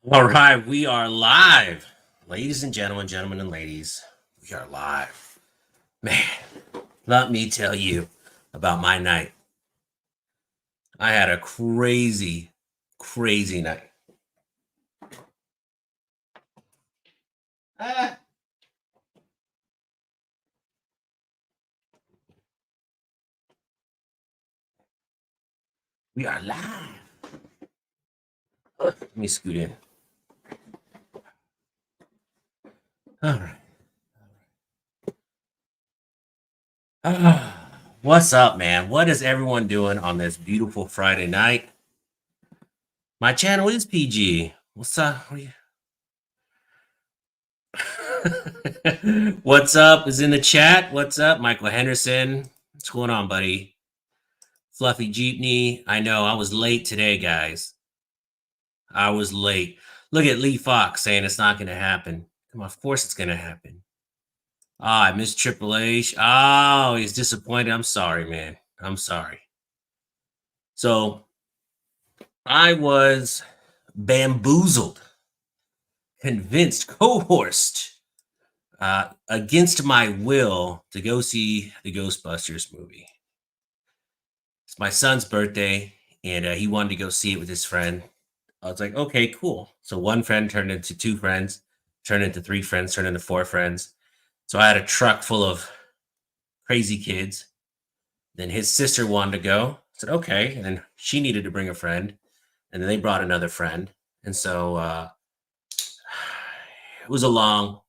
All right, we are live. Ladies and gentlemen and ladies, we are live. Man, let me tell you about my night. I had a crazy, crazy night. Ah, we are live. Let me scoot in. All right. What's up, man? What is everyone doing on this beautiful Friday night? My channel is PG. What's up? What's up is in the chat. What's up, Michael Henderson? What's going on, buddy? Fluffy Jeepney. I know I was late today, guys. I was late. Look at Lee Fox saying it's not going to happen. Come on, of course it's going to happen. I missed Triple H. Oh, he's disappointed. I'm sorry, man. I'm sorry. So I was bamboozled, convinced, coerced, against my will to go see the Ghostbusters movie. It's my son's birthday, and he wanted to go see it with his friend. I was like, okay, cool. So one friend turned into two friends, turned into three friends, turned into four friends. So I had a truck full of crazy kids. Then his sister wanted to go. I said, okay. And then she needed to bring a friend. And then they brought another friend. And so it was a long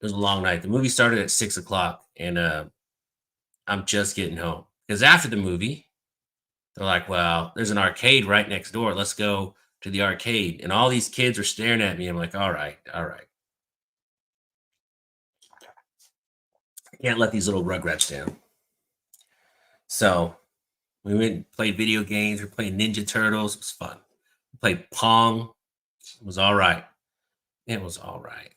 night. The movie started at 6 o'clock, and I'm just getting home. Because after the movie, they're like, well, there's an arcade right next door. Let's go to the arcade. And all these kids are staring at me. I'm like, all right, all right. Can't let these little rugrats down. So we went and played video games. We played Ninja Turtles. It was fun. We played Pong. It was all right. It was all right.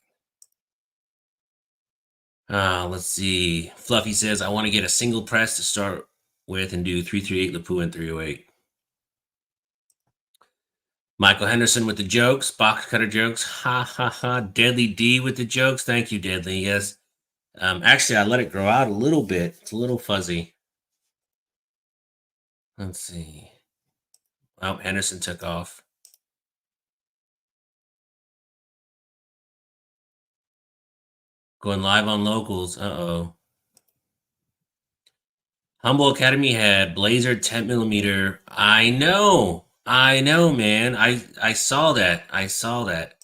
Let's see. Fluffy says, I want to get a single press to start with and do 338 Lapu and 308. Michael Henderson with the jokes, box cutter jokes. Ha ha ha. Deadly D with the jokes. Thank you, Deadly. Yes. Actually, I let it grow out a little bit. It's a little fuzzy. Let's see. Oh, Henderson took off. Going live on locals. Uh-oh. Humble Academy had Blazer 10 millimeter. I know, man. I saw that. I saw that.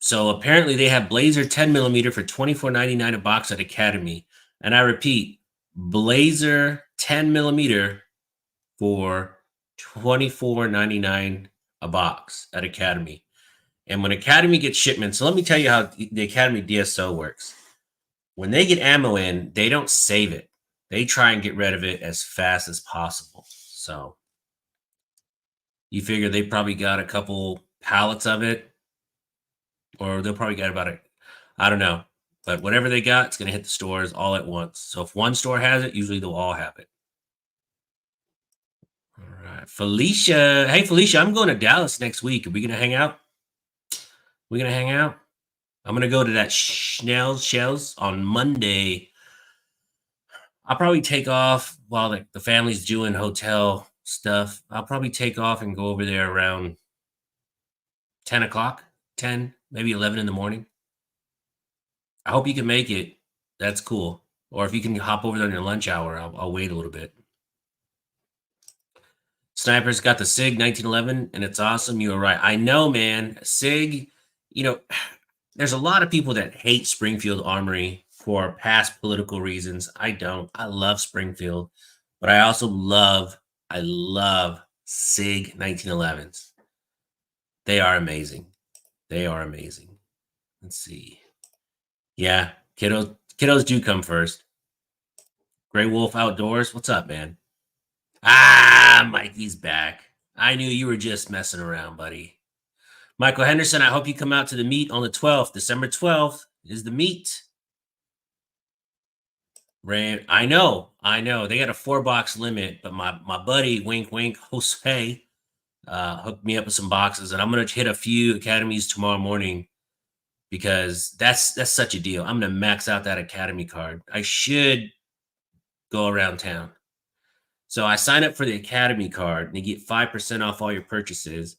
So apparently they have Blazer 10 millimeter for $24.99 a box at Academy. And I repeat, Blazer 10 millimeter for $24.99 a box at Academy. And when Academy gets shipments, so let me tell you how the Academy DSO works. When they get ammo in, they don't save it. They try and get rid of it as fast as possible. So you figure they probably got a couple pallets of it, or they'll probably get about it. I don't know. But whatever they got, it's going to hit the stores all at once. So if one store has it, usually they'll all have it. All right. Felicia. Hey, Felicia, I'm going to Dallas next week. Are we going to hang out? We're going to hang out? I'm going to go to that Shells on Monday. I'll probably take off while the family's doing hotel stuff. I'll probably take off and go over there around 10 o'clock, 10, maybe 11 in the morning. I hope you can make it. That's cool. Or if you can hop over there on your lunch hour, I'll wait a little bit. Sniper's got the SIG 1911, and it's awesome. You were right. I know, man. SIG, there's a lot of people that hate Springfield Armory for past political reasons. I don't. I love Springfield, but I also love SIG 1911s. They are amazing. They are amazing. Let's see. Yeah, kiddos do come first. Gray Wolf Outdoors. What's up, man? Mikey's back. I knew you were just messing around, buddy. Michael Henderson, I hope you come out to the meet on the 12th. December 12th is the meet. Ray, I know. They got a 4-box limit, but my buddy, wink, wink, Jose, hook me up with some boxes, and I'm gonna hit a few academies tomorrow morning because that's such a deal. I'm gonna max out that academy card. I should go around town. So I sign up for the academy card, and you get 5% off all your purchases.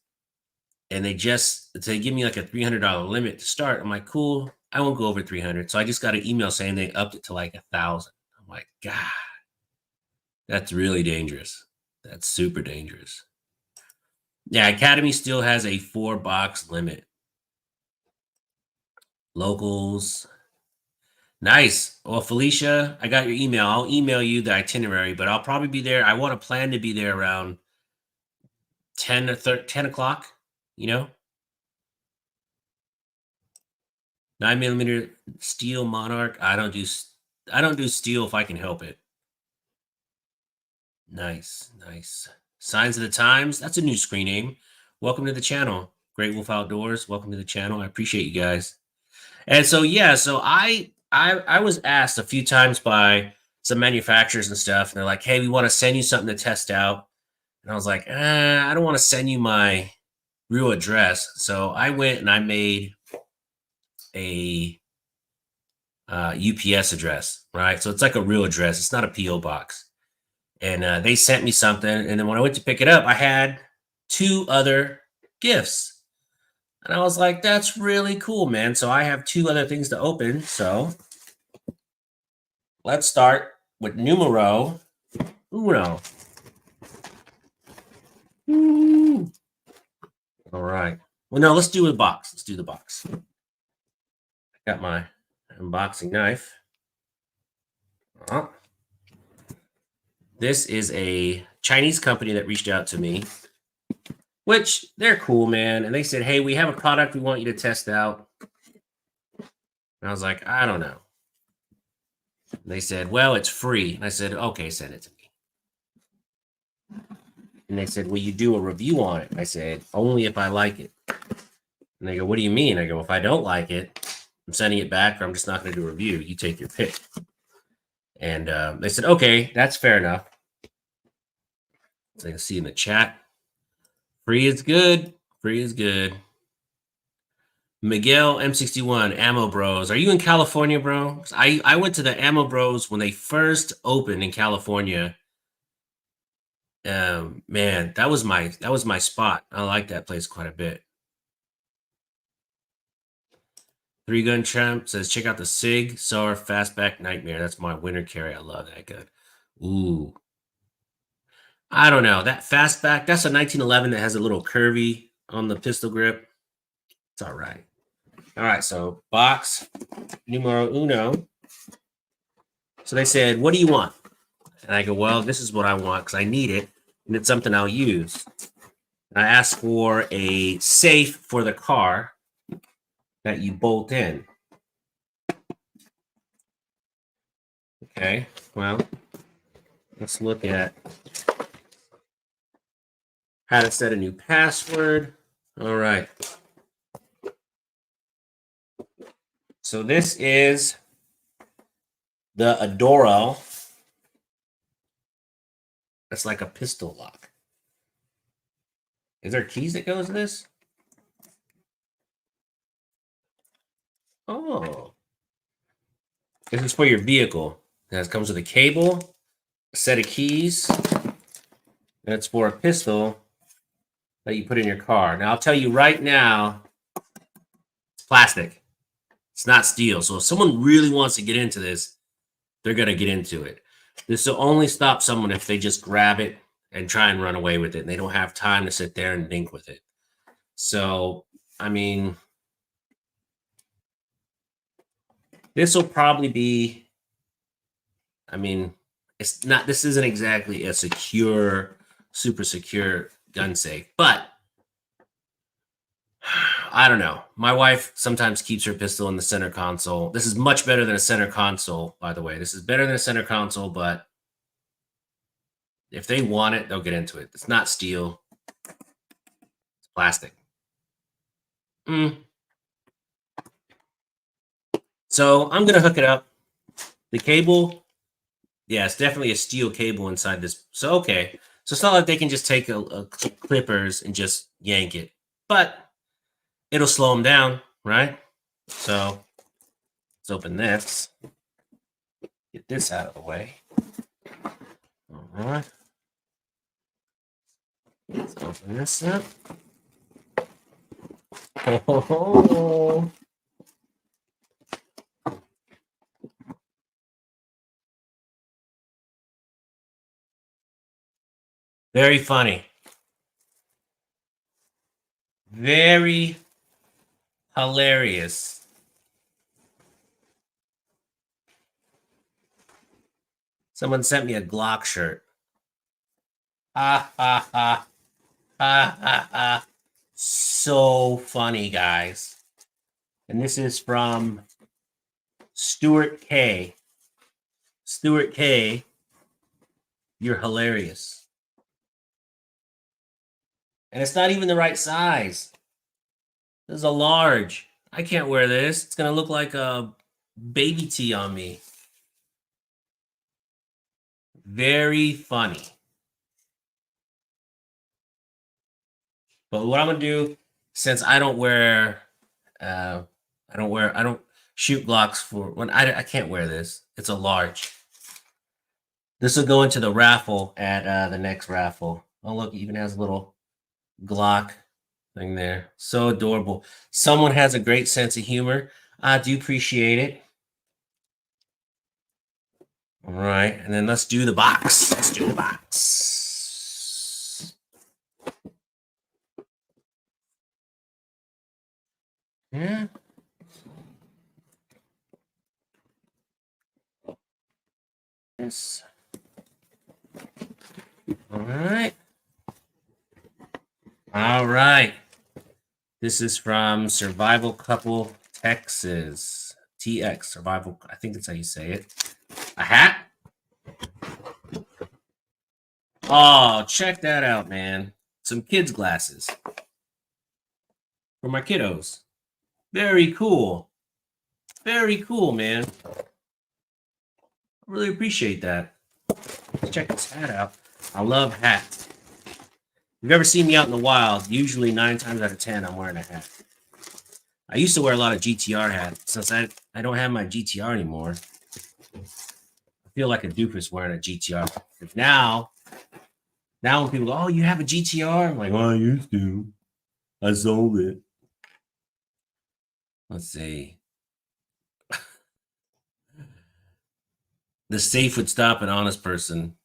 And they give me like a $300 limit to start. I'm like, cool. I won't go over 300. So I just got an email saying they upped it to like 1,000. I'm like, God, that's really dangerous. That's super dangerous. Yeah, Academy still has a 4-box limit. Locals. Nice. Well, Felicia, I got your email. I'll email you the itinerary, but I'll probably be there. I want to plan to be there around 10 or 10 o'clock, you know? 9mm steel Monarch. I don't do steel if I can help it. Nice, nice. Signs of the Times. That's a new screen name. Welcome to the channel. Great Wolf Outdoors. Welcome to the channel. I appreciate you guys. And so yeah, so I was asked a few times by some manufacturers and stuff, and they're like, "Hey, we want to send you something to test out." And I was like, I don't want to send you my real address. So I went and I made a UPS address, right? So it's like a real address. It's not a PO box. And they sent me something. And then when I went to pick it up, I had 2 other gifts. And I was like, that's really cool, man. So I have 2 other things to open. So let's start with numero uno. Ooh. All right. Well, no, let's do a box. Let's do the box. I got my unboxing knife. This is a Chinese company that reached out to me, which they're cool, man. And they said, hey, we have a product we want you to test out. And I was like, I don't know. And they said, well, it's free. And I said, okay, send it to me. And they said, will you do a review on it? And I said, only if I like it. And they go, what do you mean? I go, if I don't like it, I'm sending it back, or I'm just not going to do a review. You take your pick. And they said, okay, that's fair enough. So you can see in the chat, free is good. Free is good. Miguel M61, Ammo Bros. Are you in California, bro? I went to the Ammo Bros when they first opened in California. Man, that was my spot. I like that place quite a bit. 3 Gun Champ says, check out the SIG SAR Fastback Nightmare. That's my winter carry. I love that gun. Ooh. I don't know. That Fastback, that's a 1911 that has a little curvy on the pistol grip. It's all right. All right, so box numero uno. So they said, what do you want? And I go, well, this is what I want because I need it, and it's something I'll use. And I asked for a safe for the car that you bolt in. Okay, well, let's look at how to set a new password. All right. So this is the Adoro. That's like a pistol lock. Is there keys that goes with this? Oh. This is for your vehicle. It comes with a cable, a set of keys. That's for a pistol that you put in your car. Now, I'll tell you right now, it's plastic. It's not steel. So if someone really wants to get into this, they're going to get into it. This will only stop someone if they just grab it and try and run away with it. And they don't have time to sit there and think with it. So, I mean, this will probably be, I mean, this isn't exactly a secure, super secure gun safe, but I don't know. My wife sometimes keeps her pistol in the center console. This is much better than a center console, by the way. This is better than a center console, but if they want it, they'll get into it. It's not steel. It's plastic. So I'm going to hook it up. The cable, yeah, it's definitely a steel cable inside this. So, okay. So it's not like they can just take a clippers and just yank it, but it'll slow them down, right? So let's open this. Get this out of the way. All right. Let's open this up. Oh. Very funny. Very hilarious. Someone sent me a Glock shirt. Ha ha ha. Ha ha ha. So funny, guys. And this is from Stuart K. Stuart K, you're hilarious. And it's not even the right size. This is a large. I can't wear this. It's going to look like a baby tee on me. Very funny. But what I'm going to do, since I don't shoot Glocks for when I can't wear this. It's a large. This will go into the raffle at the next raffle. Oh, look, it even has a little Glock thing there. So adorable. Someone has a great sense of humor. I do appreciate it. All right, and then let's do the box. Let's do the box. Yeah. Yes. All right. All right. This is from Survival Couple Texas. TX Survival. I think that's how you say it. A hat. Oh, check that out, man. Some kids' glasses for my kiddos. Very cool. Very cool, man. I really appreciate that. Let's check this hat out. I love hats. If you've ever seen me out in the wild, usually 9 times out of 10, I'm wearing a hat. I used to wear a lot of GTR hats. Since I don't have my GTR anymore, I feel like a doofus wearing a GTR. But now when people go, oh, you have a GTR? I'm like, well, I used to. I sold it. Let's see. The safe would stop an honest person.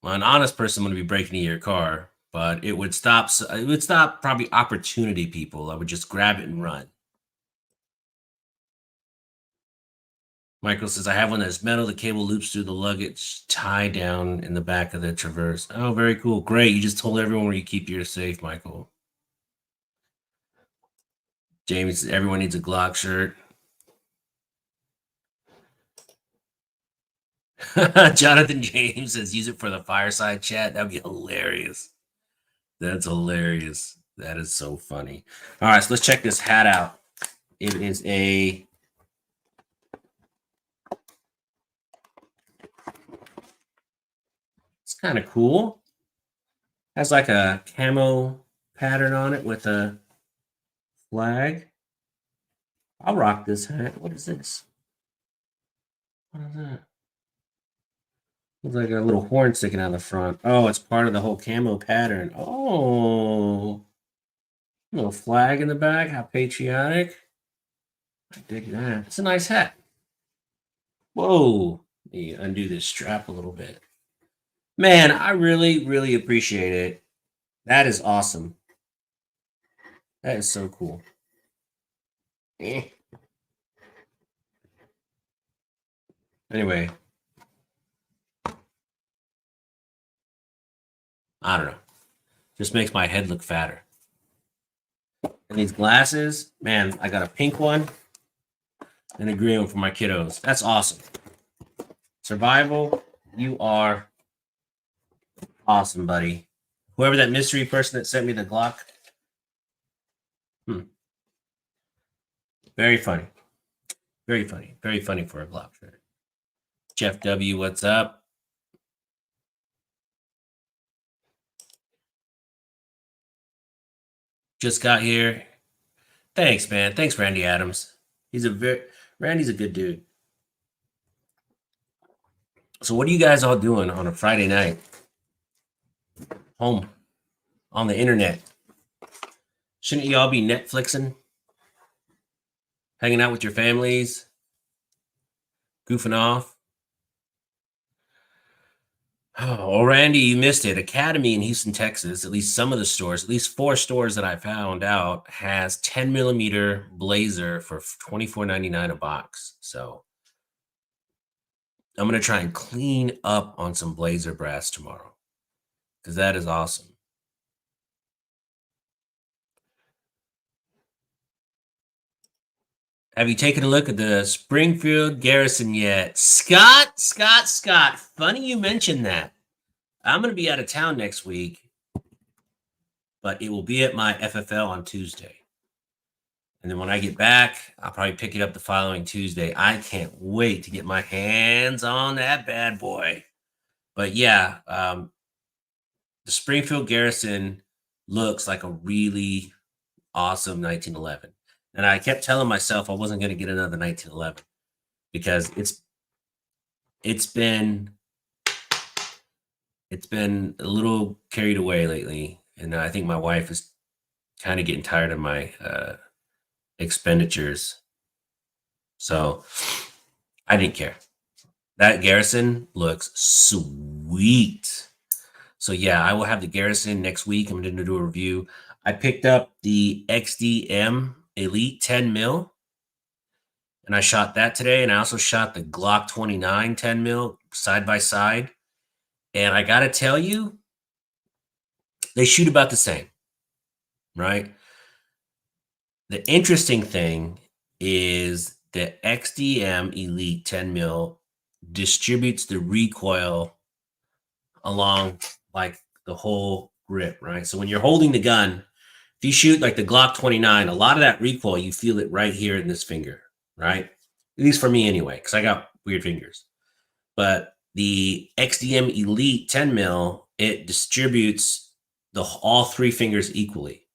Well, an honest person would be breaking into your car, but it would stop. It would stop probably opportunity people. I would just grab it and run. Michael says, I have one that's metal. The cable loops through the luggage tie down in the back of the Traverse. Oh, very cool. Great. You just told everyone where you keep your safe, Michael. James says, everyone needs a Glock shirt. Jonathan James says, use it for the fireside chat. That'd be hilarious. That's hilarious. That is so funny. All right, so let's check this hat out. It is a it's kind of cool. Has like a camo pattern on it with a flag. I'll rock this hat. What is this? What is that? Looks like a little horn sticking out the front. Oh, it's part of the whole camo pattern. Oh, a little flag in the back. How patriotic. I dig that. It's a nice hat. Whoa. Let me undo this strap a little bit. Man, I really, really appreciate it. That is awesome. That is so cool. Anyway, I don't know. Just makes my head look fatter. And these glasses, man, I got a pink one and a green one for my kiddos. That's awesome. Survival, you are awesome, buddy. Whoever that mystery person that sent me the Glock. Very funny. Very funny. Very funny for a Glock shirt. Jeff W., what's up? Just got here. Thanks, man. Thanks, Randy Adams. He's a very Randy's a good dude. So what are you guys all doing on a Friday night? Home on the internet. Shouldn't you all be Netflixing, hanging out with your families, goofing off? Oh, Randy, you missed it. Academy in Houston, Texas, at least some of the stores, at least 4 stores that I found out, has 10 millimeter Blazer for $24.99 a box. So I'm gonna try and clean up on some Blazer brass tomorrow because that is awesome. Have you taken a look at the Springfield Garrison yet? Scott. Funny you mentioned that. I'm gonna be out of town next week, but it will be at my FFL on Tuesday. And then when I get back, I'll probably pick it up the following Tuesday. I can't wait to get my hands on that bad boy. But yeah, the Springfield Garrison looks like a really awesome 1911. And I kept telling myself I wasn't going to get another 1911 because it's been it's been a little carried away lately, and I think my wife is kind of getting tired of my expenditures. So I didn't care. That Garrison looks sweet. So yeah, I will have the Garrison next week. I'm going to do a review. I picked up the XDM Elite 10 mil, and I shot that today. And I also shot the Glock 29 10 mil side by side. And I got to tell you, they shoot about the same, right? The interesting thing is the XDM Elite 10 mil distributes the recoil along like the whole grip, right? So when you're holding the gun, if you shoot like the Glock 29, a lot of that recoil, you feel it right here in this finger, right? At least for me anyway, because I got weird fingers. But the XDM Elite 10 mil, it distributes all 3 fingers equally.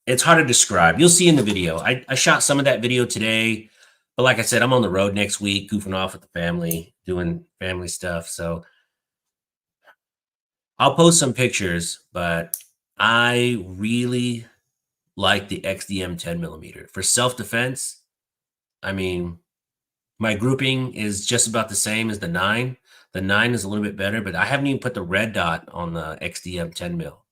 It's hard to describe. You'll see in the video. I shot some of that video today, but like I said, I'm on the road next week, goofing off with the family, doing family stuff. So I'll post some pictures, but I really like the XDM 10 millimeter for self-defense. I mean, my grouping is just about the same as the 9. The 9 is a little bit better, but I haven't even put the red dot on the XDM 10 mil.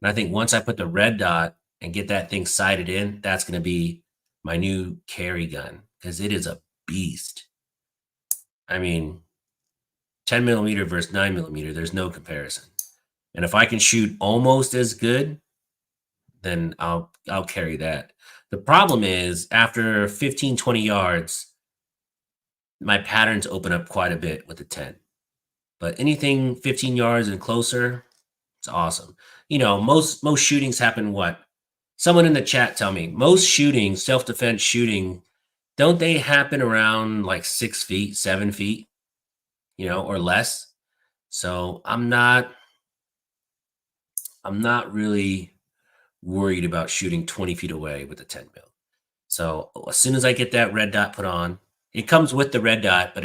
And I think once I put the red dot and get that thing sighted in, that's going to be my new carry gun because it is a beast. I mean, 10 millimeter versus 9 millimeter, there's no comparison. And if I can shoot almost as good, then I'll carry that. The problem is after 15, 20 yards, my patterns open up quite a bit with the 10. But anything 15 yards and closer, it's awesome. You know, most shootings happen what? Someone in the chat tell me, most shootings, self-defense shooting, don't they happen around like 6 feet, 7 feet, you know, or less? So I'm not really worried about shooting 20 feet away with a 10 mil. So as soon as I get that red dot put on, it comes with the red dot, but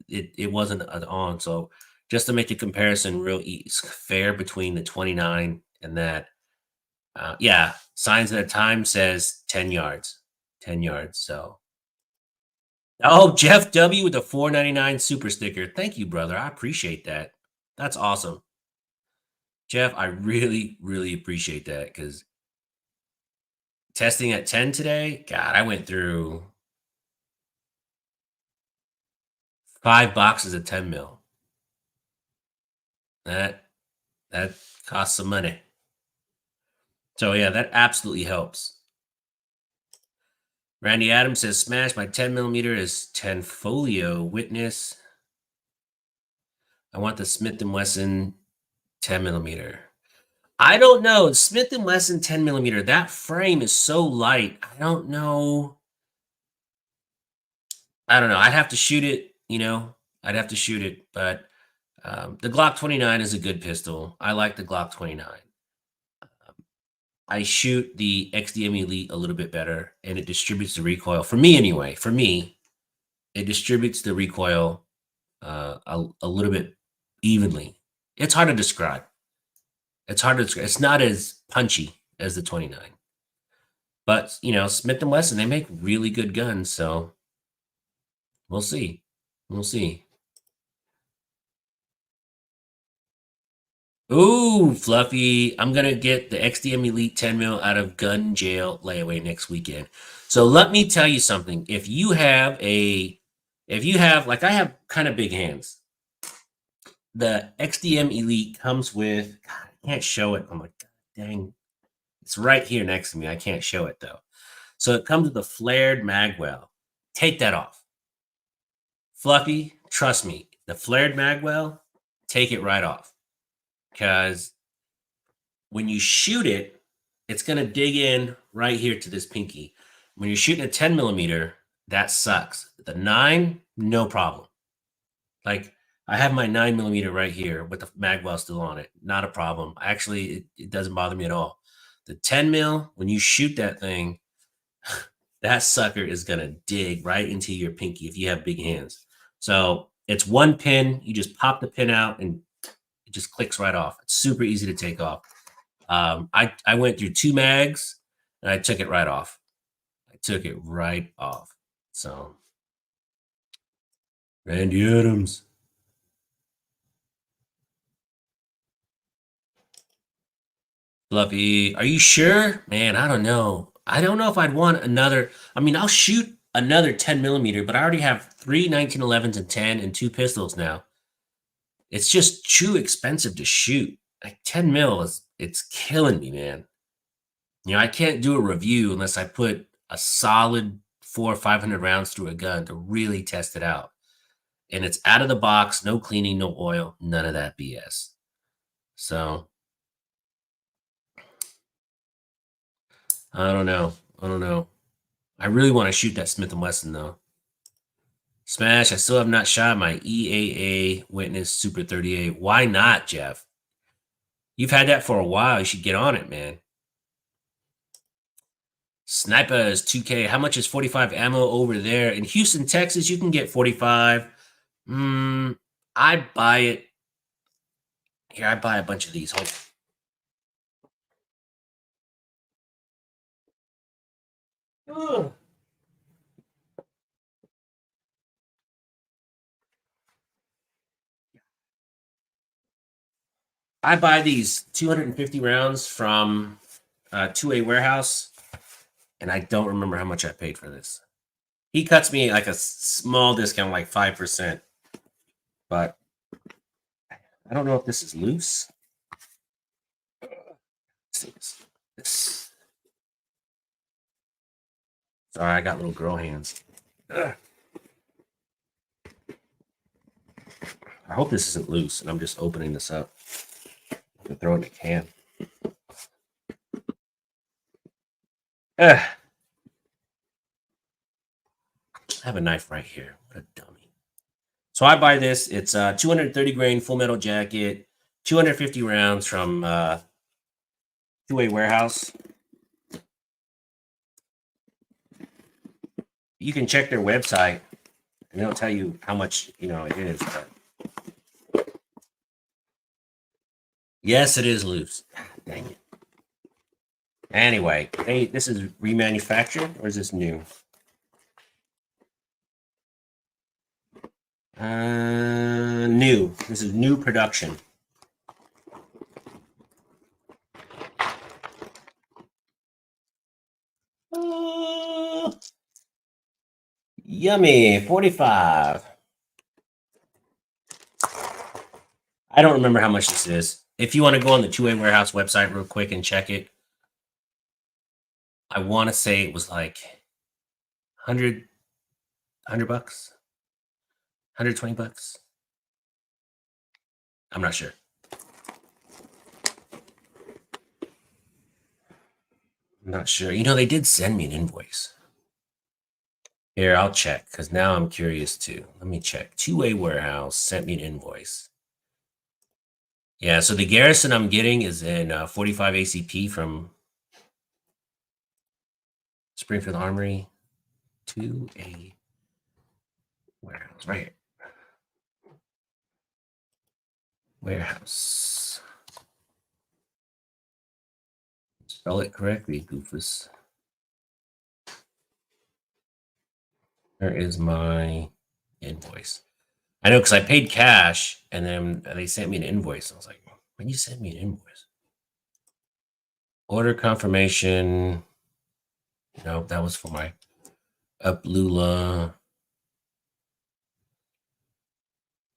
it wasn't on. So just to make a comparison real fair between the 29 and that, yeah, signs at a time says 10 yards, 10 yards. So, oh, Jeff W with the 4.99 super sticker. Thank you, brother. I appreciate that. That's awesome. Jeff, I really, really appreciate that because testing at 10 today, God, I went through 5 boxes of 10 mil. That costs some money. So yeah, that absolutely helps. Randy Adams says, "Smash my 10 millimeter is 10 folio witness. I want the Smith and Wesson 10 millimeter. I don't know. Smith and Wesson 10 millimeter. That frame is so light. I don't know. I'd have to shoot it. You know, I'd have to shoot it. But the Glock 29 is a good pistol. I like the Glock 29. I shoot the XDM Elite a little bit better, and it distributes the recoil for me anyway. For me, it distributes the recoil a little bit evenly. It's hard to describe. It's hard to describe. It's not as punchy as the 29, but Smith and Wesson, they make really good guns, so we'll see. We'll see. Ooh, Fluffy. I'm going to get the XDM Elite 10 mil out of gun jail layaway next weekend. So let me tell you something. If you have, like I have kind of big hands, the XDM Elite comes with, God, I can't show it. I'm like, dang, it's right here next to me. I can't show it though. So it comes with a flared magwell. Take that off. Fluffy, trust me, the flared magwell, take it right off. Because when you shoot it, it's going to dig in right here to this pinky. When you're shooting a 10 millimeter, that sucks. The 9, no problem. Like I have my 9 millimeter right here with the magwell still on it. Not a problem. Actually, it doesn't bother me at all. The 10 mil, when you shoot that thing, that sucker is going to dig right into your pinky if you have big hands. So it's one pin. You just pop the pin out and it just clicks right off. It's super easy to take off. I went through 2 mags and I took it right off. I took it right off. So Randy Adams. Fluffy, are you sure? Man, I don't know. I don't know if I'd want another. I mean, I'll shoot another 10 millimeter, but I already have 3 1911s and 10 and 2 pistols now. It's just too expensive to shoot. Like 10 mil it's killing me, man. I can't do a review unless I put a solid 400 or 500 rounds through a gun to really test it out. And it's out of the box, no cleaning, no oil, none of that BS. So I don't know. I really want to shoot that Smith & Wesson though. Smash, I still have not shot my EAA Witness Super 38. Why not, Jeff? You've had that for a while. You should get on it, man. Sniper is 2K. How much is 45 ammo over there? In Houston, Texas, you can get 45. I buy it. Here, I buy a bunch of these. Hold on. I buy these 250 rounds from 2A Warehouse, and I don't remember how much I paid for this. He cuts me like a small discount, like 5%. But I don't know if this is loose. This. Sorry, I got little girl hands. Ugh. I hope this isn't loose, and I'm just opening this up. I'm gonna throw it in a can. I have a knife right here. What a dummy. So I buy this. It's 230 grain full metal jacket, 250 rounds from 2A Warehouse. You can check their website, and they'll tell you how much it is. But yes, it is loose. Dang it. Anyway, hey, this is remanufactured, or is this new? New. This is new production. Yummy. 45. I don't remember how much this is. If you want to go on the 2A Warehouse website real quick and check it, I want to say it was like 100 bucks, 120 bucks. I'm not sure. I'm not sure. They did send me an invoice. Here, I'll check because now I'm curious too. Let me check. 2A Warehouse sent me an invoice. Yeah, so the Garrison I'm getting is in 45 ACP from Springfield Armory to a warehouse. Right here. Warehouse. Spell it correctly, Goofus. Where is my invoice? I know because I paid cash and then they sent me an invoice. I was like, when you send me an invoice? Order confirmation. No, that was for my Uplula.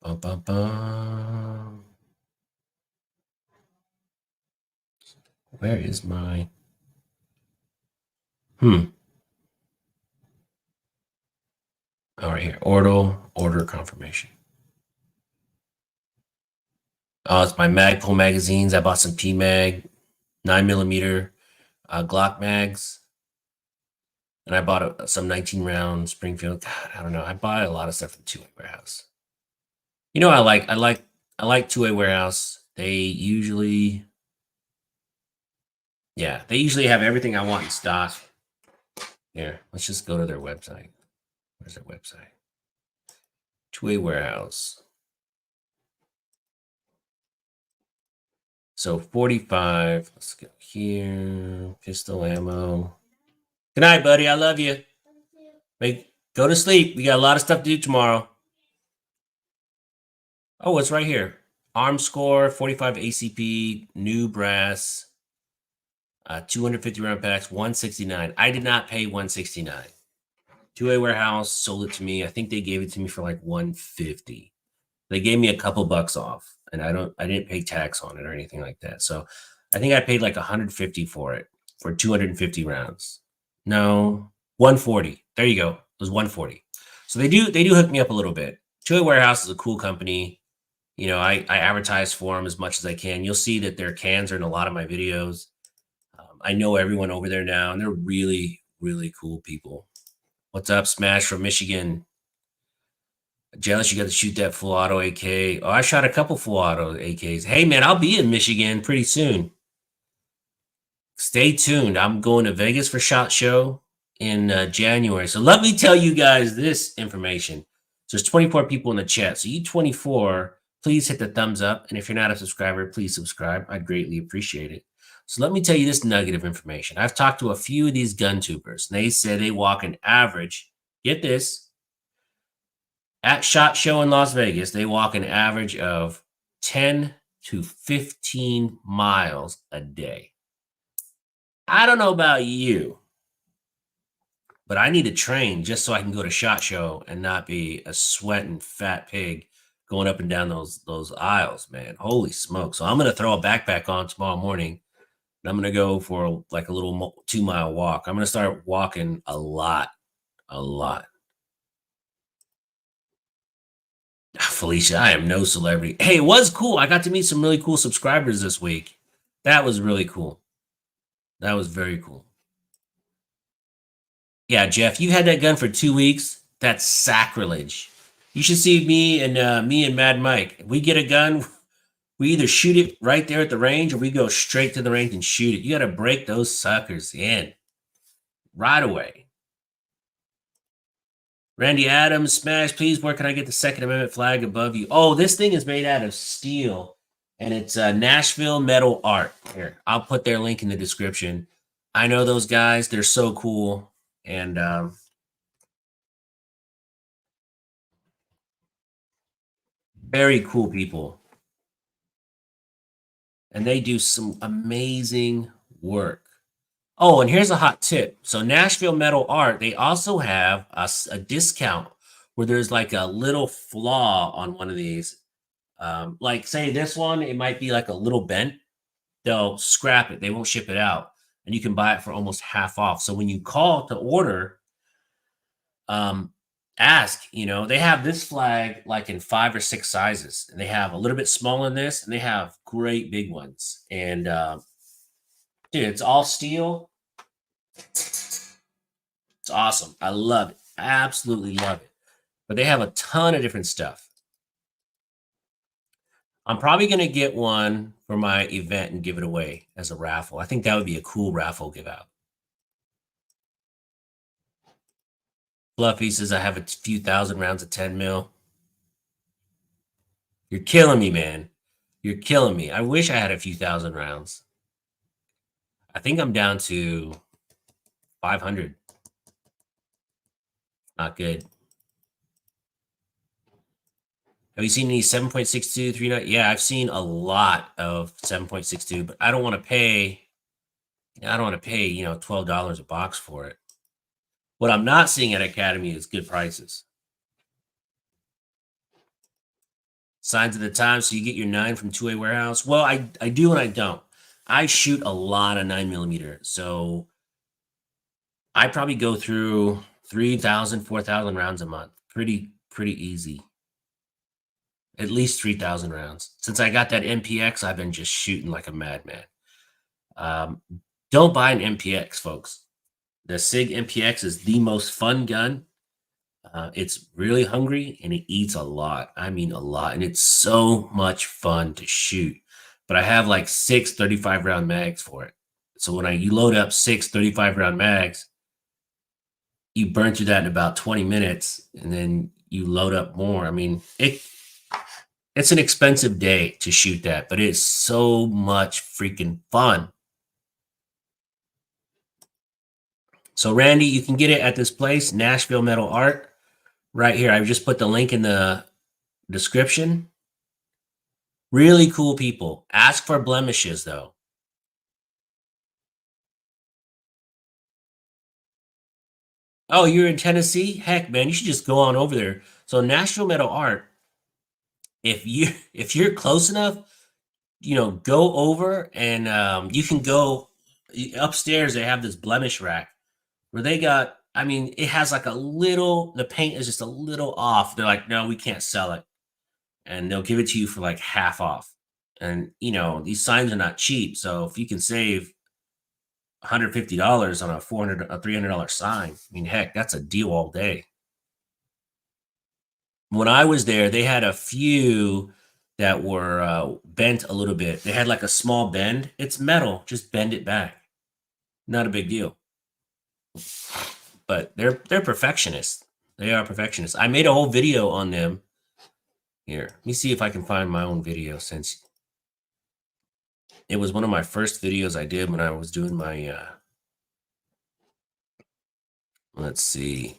Bum, bum, bum. Where is my... Oh, right here. Order confirmation. Oh, it's my Magpul magazines. I bought some PMag, 9mm Glock mags. And I bought some 19-round Springfield. God, I don't know. I buy a lot of stuff from Two-Way Warehouse. You know, I like Two-Way Warehouse. They usually have everything I want in stock. Here, let's just go to their website. Where's their website? Two-Way Warehouse. So 45. Let's go here. Pistol ammo. Good night, buddy. I love you. Go to sleep. We got a lot of stuff to do tomorrow. Oh, it's right here. Arm score, 45 ACP, new brass, 250 round packs, 169. I did not pay 169. Two-Way Warehouse sold it to me. I think they gave it to me for like 150. They gave me a couple bucks off, and I didn't pay tax on it or anything like that. So I think I paid like 150 for it for 250 rounds. No, 140. There you go. It was 140. So they do hook me up a little bit. Two-Way Warehouse is a cool company. You know, I advertise for them as much as I can. You'll see that their cans are in a lot of my videos. I know everyone over there now, and they're really, really cool people. What's up, Smash from Michigan? Jealous you got to shoot that full auto AK. Oh, I shot a couple full auto AKs. Hey, man, I'll be in Michigan pretty soon. Stay tuned. I'm going to Vegas for SHOT Show in January. So let me tell you guys this information. So there's 24 people in the chat. So you 24, please hit the thumbs up. And if you're not a subscriber, please subscribe. I'd greatly appreciate it. So let me tell you this nugget of information. I've talked to a few of these gun tubers, and they say they walk an average, get this, at SHOT Show in Las Vegas, they walk an average of 10 to 15 miles a day. I don't know about you, but I need to train just so I can go to SHOT Show and not be a sweating fat pig going up and down those aisles, man. Holy smoke. So I'm going to throw a backpack on tomorrow morning. And I'm going to go for like a little 2-mile walk. I'm going to start walking a lot. Felicia, I am no celebrity. Hey, it was cool. I got to meet some really cool subscribers this week. That was really cool. That was very cool. Yeah, Jeff, you had that gun for 2 weeks. That's sacrilege. You should see me and Mad Mike. If we get a gun, we either shoot it right there at the range or we go straight to the range and shoot it. You got to break those suckers in right away. Randy Adams, Smash, please, where can I get the Second Amendment flag above you? Oh, this thing is made out of steel, and it's Nashville Metal Art. Here, I'll put their link in the description. I know those guys. They're so cool, and very cool people. And they do some amazing work. Oh, and here's a hot tip. So Nashville Metal Art, they also have a discount where there's like a little flaw on one of these. Like say this one, it might be like a little bent. They'll scrap it. They won't ship it out. And you can buy it for almost half off. So when you call to order, ask, they have this flag like in 5 or 6 sizes. And they have a little bit smaller than this, and they have great big ones. And dude, it's all steel. It's awesome. I love it. Absolutely love it. But they have a ton of different stuff. I'm probably going to get one for my event and give it away as a raffle. I think that would be a cool raffle give out. Fluffy says I have a few thousand rounds of 10 mil. You're killing me, man. You're killing me. I wish I had a few thousand rounds. I think I'm down to 500. Not good. Have you seen any 7.62, 39? Yeah, I've seen a lot of 7.62, but I don't want to pay. I don't want to pay, $12 a box for it. What I'm not seeing at Academy is good prices. Signs of the time. So you get your 9 from 2A Warehouse. Well, I do and I don't. I shoot a lot of 9mm. So I probably go through 3,000, 4,000 rounds a month. Pretty easy. At least 3,000 rounds. Since I got that MPX, I've been just shooting like a madman. Don't buy an MPX, folks. The SIG MPX is the most fun gun. It's really hungry and it eats a lot. I mean, a lot. And it's so much fun to shoot. But I have like 6 35-round mags for it. So when you load up 6 35-round mags, you burn through that in about 20 minutes and then you load up more. I mean, it's an expensive day to shoot that, but it's so much freaking fun. So Randy, you can get it at this place, Nashville Metal Art, right here. I've just put the link in the description. Really cool people. Ask for blemishes though. Oh, you're in Tennessee? Heck, man, you should just go on over there. So Nashville Metal Art, if you're close enough, go over and you can go upstairs. They have this blemish rack where they got. I mean, it has like the paint is just a little off. They're like, no, we can't sell it, and they'll give it to you for like half off. And these signs are not cheap, so if you can save $150 on a $300 sign, I mean, heck, that's a deal all day. When I was there, they had a few that were bent a little bit. They had like a small bend. It's metal, just bend it back. Not a big deal. But they're perfectionists. They are perfectionists. I made a whole video on them. Here, let me see if I can find my own video, since it was one of my first videos I did when I was doing my let's see,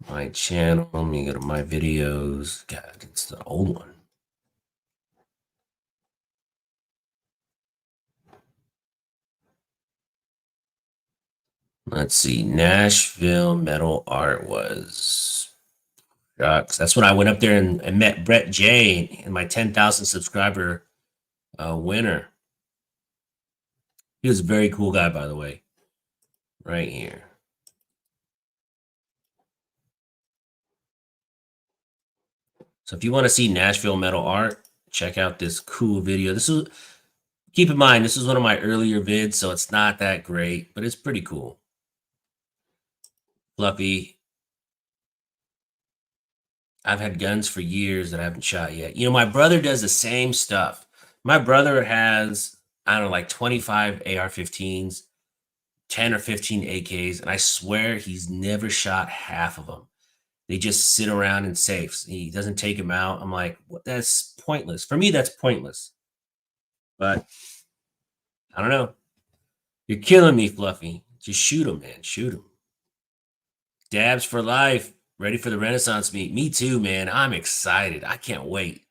my channel. Let me go to my videos. God, it's the old one. Let's see, Nashville Metal Art was shucks. That's when I went up there and met Brett J and my 10,000 subscriber winner. He was a very cool guy, by the way. Right here. So if you want to see Nashville Metal Art, check out this cool video. Keep in mind, this is one of my earlier vids, so it's not that great, but it's pretty cool. Fluffy. I've had guns for years that I haven't shot yet. My brother does the same stuff. My brother has, I don't know, like 25 AR-15s, 10 or 15 AKs, and I swear he's never shot half of them. They just sit around in safes. He doesn't take them out. I'm like, what? That's pointless. For me, that's pointless. But I don't know. You're killing me, Fluffy. Just shoot him, man. Shoot him. Dabs for life. Ready for the Renaissance meet. Me too, man. I'm excited. I can't wait.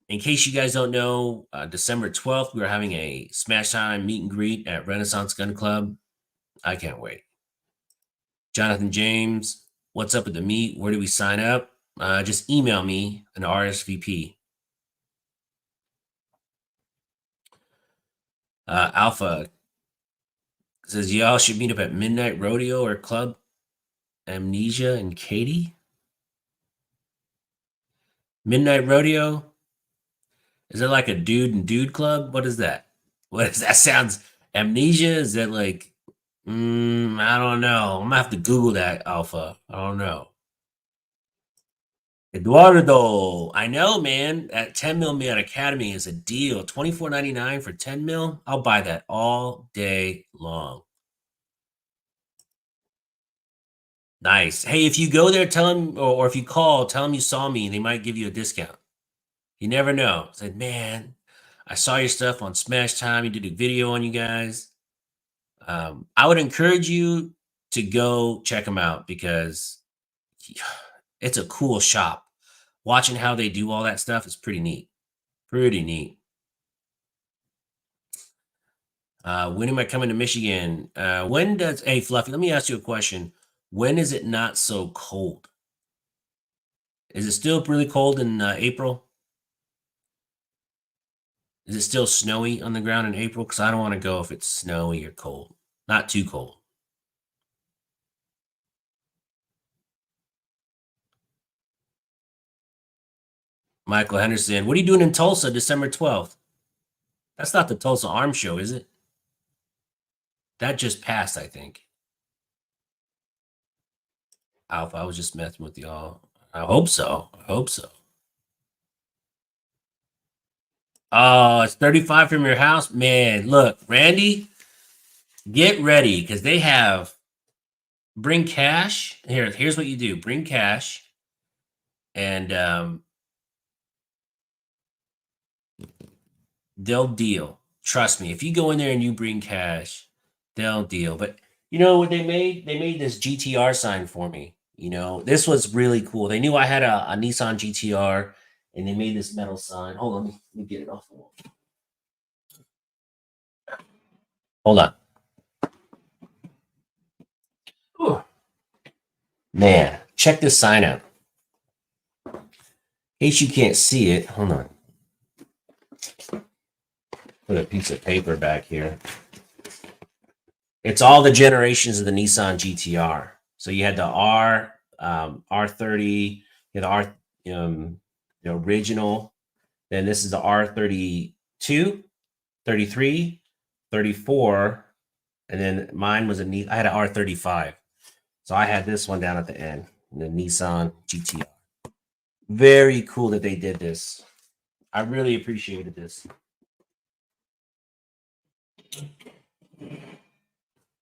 In case you guys don't know, December 12th, we're having a Smash Time meet and greet at Renaissance Gun Club. I can't wait. Jonathan James, what's up with the meet? Where do we sign up? Just email me an RSVP. Alpha says, y'all should meet up at Midnight Rodeo or Club Amnesia and Katie. Midnight Rodeo? Is it like a dude and dude club? What is that? What is that? Sounds Amnesia? Is that like, I don't know. I'm gonna have to Google that, Alpha. I don't know. Eduardo, I know, man. At 10 mil at Academy is a deal. $24.99 for 10 mil. I'll buy that all day long. Nice. Hey, if you go there, tell them, or if you call, tell them you saw me. They might give you a discount. You never know. Said, man, I saw your stuff on Smash Time. You did a video on you guys. I would encourage you to go check them out because it's a cool shop. Watching how they do all that stuff is pretty neat. Pretty neat. When am I coming to Michigan? Hey, Fluffy, let me ask you a question. When is it not so cold? Is it still really cold in April? Is it still snowy on the ground in April? Because I don't want to go if it's snowy or cold. Not too cold. Michael Henderson, what are you doing in Tulsa December 12th? That's not the Tulsa Arms Show, is it? That just passed, I think. Alpha, I was just messing with y'all. I hope so. I hope so. Oh, it's 35 from your house? Man, look, Randy, get ready because they have bring cash. Here's what you do. Bring cash and they'll deal. Trust me. If you go in there and you bring cash, they'll deal. But you know what they made? They made this GTR sign for me. You know, this was really cool. They knew I had a Nissan GTR and they made this metal sign. Hold on, let me get it off the wall. Hold on. Whew. Man, check this sign out. In case you can't see it, hold on. Put a piece of paper back here. It's all the generations of the Nissan GTR. So you had the R30, you had the the original. Then this is the R32, 33, 34, and then mine was I had an R35. So I had this one down at the end, the Nissan GTR. Very cool that they did this. I really appreciated this.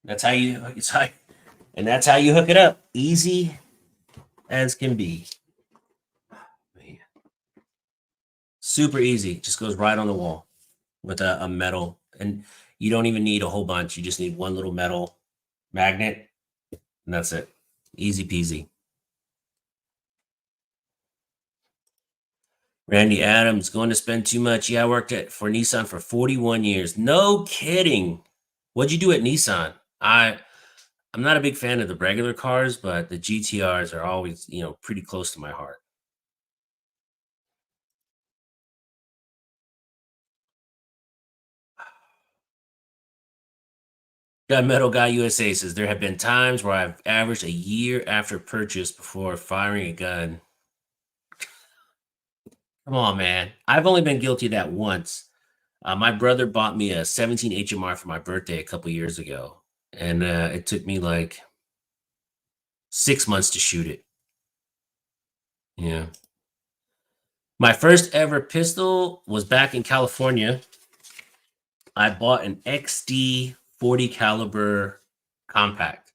That's how you and that's how you hook it up. Easy as can be. Man. Super easy. Just goes right on the wall with a metal. And you don't even need a whole bunch. You just need one little metal magnet. And that's it. Easy peasy. Randy Adams going to spend too much. Yeah, I worked for Nissan for 41 years. No kidding. What'd you do at Nissan? I'm not a big fan of the regular cars, but the GTRs are always, pretty close to my heart. Gunmetal Guy USA says there have been times where I've averaged a year after purchase before firing a gun. Come on, man. I've only been guilty of that once. My brother bought me a 17 HMR for my birthday a couple years ago, and it took me like 6 months to shoot it. Yeah. My first ever pistol was back in California. I bought an XD 40 caliber compact,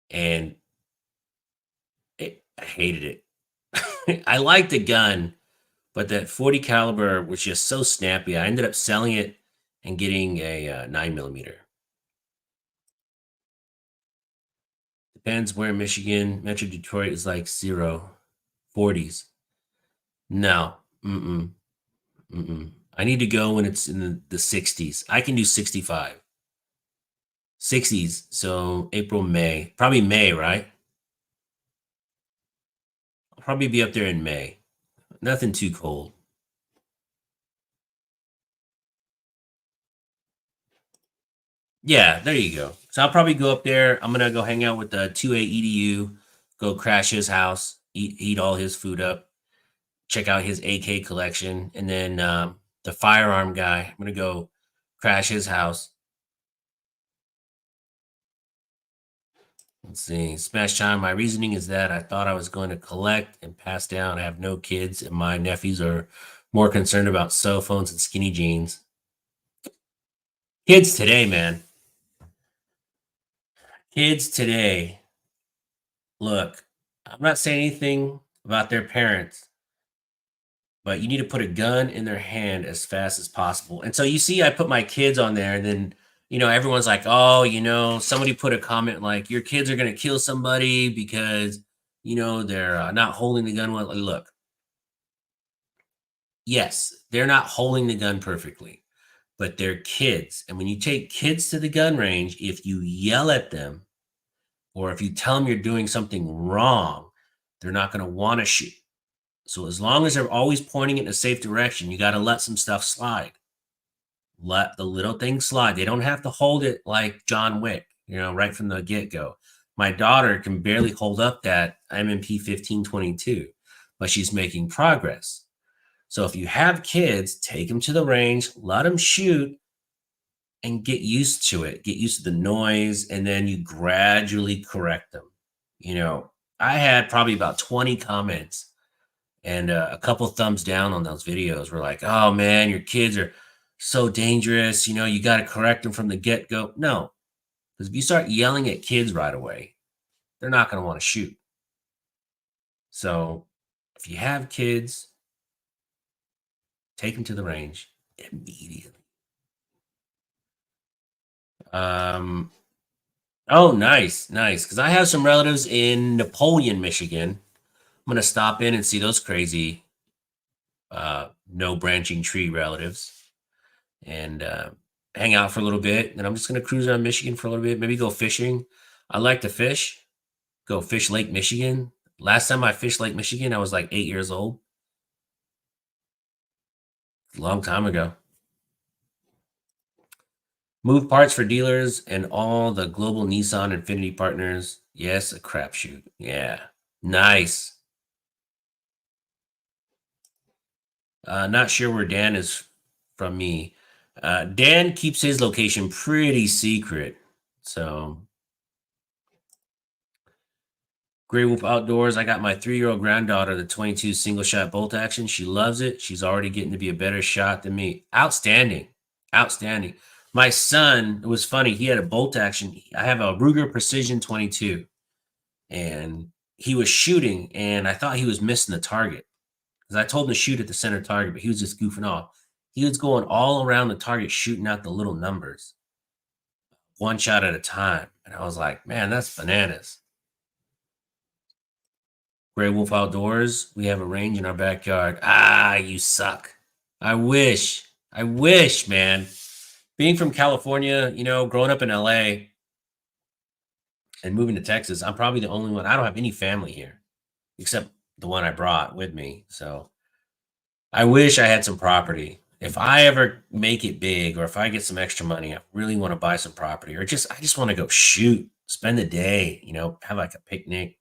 and I hated it. I liked the gun, but that 40 caliber was just so snappy. I ended up selling it and getting a 9mm. Depends where in Michigan. Metro Detroit is like 0, 40s. No, I need to go when it's in the 60s. I can do 65. 60s. So April, May, probably May, right? I'll probably be up there in May. Nothing too cold. Yeah, there you go. So I'll probably go up there. I'm gonna go hang out with the 2A EDU, go crash his house, eat all his food up, check out his AK collection, and then the firearm guy. I'm gonna go crash his house. Let's see. Smash time. My reasoning is that I thought I was going to collect and pass down. I have no kids, and my nephews are more concerned about cell phones and skinny jeans. Kids today, man. Kids today. Look, I'm not saying anything about their parents, but you need to put a gun in their hand as fast as possible. And so you see, I put my kids on there, and then everyone's like, "Oh, somebody put a comment like your kids are gonna kill somebody because they're not holding the gun well." Like, look, yes, they're not holding the gun perfectly, but they're kids, and when you take kids to the gun range, if you yell at them or if you tell them you're doing something wrong, they're not gonna want to shoot. So as long as they're always pointing it in a safe direction, you got to let some stuff slide. Let the little things slide. They don't have to hold it like John Wick, right from the get go. My daughter can barely hold up that MMP 1522, but she's making progress. So if you have kids, take them to the range, let them shoot, and get used to it. Get used to the noise, and then you gradually correct them. You know, I had probably about 20 comments and a couple thumbs down on those videos. Were like, "Oh man, your kids are so dangerous. You got to correct them from the get go." No, because if you start yelling at kids right away, they're not going to want to shoot. So if you have kids, take them to the range immediately. Um, oh, nice, nice. Because I have some relatives in Napoleon, Michigan. I'm gonna stop in and see those crazy no branching tree relatives and hang out for a little bit. And I'm just gonna cruise around Michigan for a little bit, maybe go fishing. I like to fish. Go fish Lake Michigan. Last time I fished Lake Michigan, I was like 8 years old. A long time ago. Move parts for dealers and all the global Nissan Infinity partners. Yes, a crapshoot. Yeah. Nice. Not sure where Dan is from me. Dan keeps his location pretty secret. So, Grey Wolf Outdoors. I got my 3-year-old granddaughter the 22 single shot bolt action. She loves it. She's already getting to be a better shot than me. Outstanding. Outstanding. My son, it was funny. He had a bolt action. I have a Ruger Precision 22, and he was shooting, and I thought he was missing the target because I told him to shoot at the center target, but he was just goofing off. He was going all around the target, shooting out the little numbers, one shot at a time. And I was like, man, that's bananas. Grey Wolf Outdoors, we have a range in our backyard. Ah, you suck. I wish. I wish, man. Being from California, growing up in LA and moving to Texas, I'm probably the only one. I don't have any family here except the one I brought with me. So I wish I had some property. If I ever make it big or if I get some extra money, I really want to buy some property or I just want to go shoot, spend the day, have like a picnic.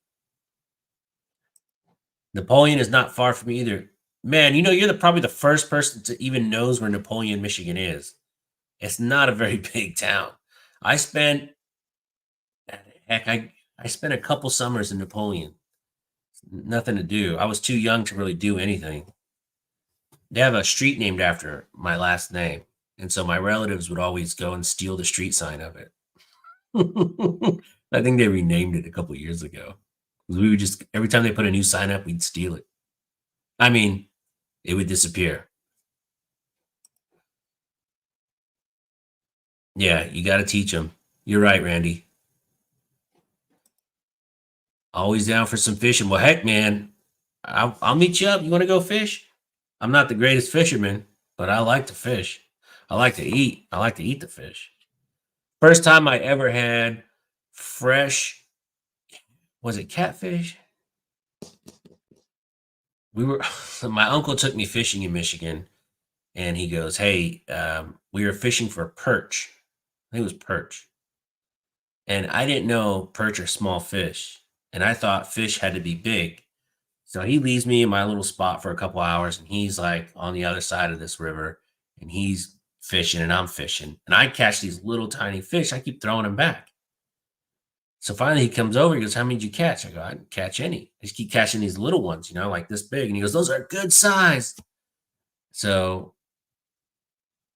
Napoleon is not far from me either. Man, you're probably the first person to even knows where Napoleon, Michigan is. It's not a very big town. I spent heck, I spent a couple summers in Napoleon. Nothing to do. I was too young to really do anything. They have a street named after my last name, and so my relatives would always go and steal the street sign of it. I think they renamed it a couple years ago. 'Cause we would just every time they put a new sign up, we'd steal it. I mean, it would disappear. Yeah, you gotta teach them. You're right, Randy. Always down for some fishing. Well, heck, man, I'll meet you up. You wanna go fish? I'm not the greatest fisherman, but I like to fish. I like to eat. I like to eat the fish. First time I ever had fresh, was it catfish? We were my uncle took me fishing in Michigan, and he goes, "Hey, we were fishing for perch. I think it was perch, and I didn't know perch are small fish, and I thought fish had to be big. So he leaves me in my little spot for a couple hours, and he's like on the other side of this river, and he's fishing, and I'm fishing, and I catch these little tiny fish. I keep throwing them back. So finally, he comes over. He goes, "How many did you catch?" I go, "I didn't catch any. I just keep catching these little ones, like this big." And he goes, "Those are good size." So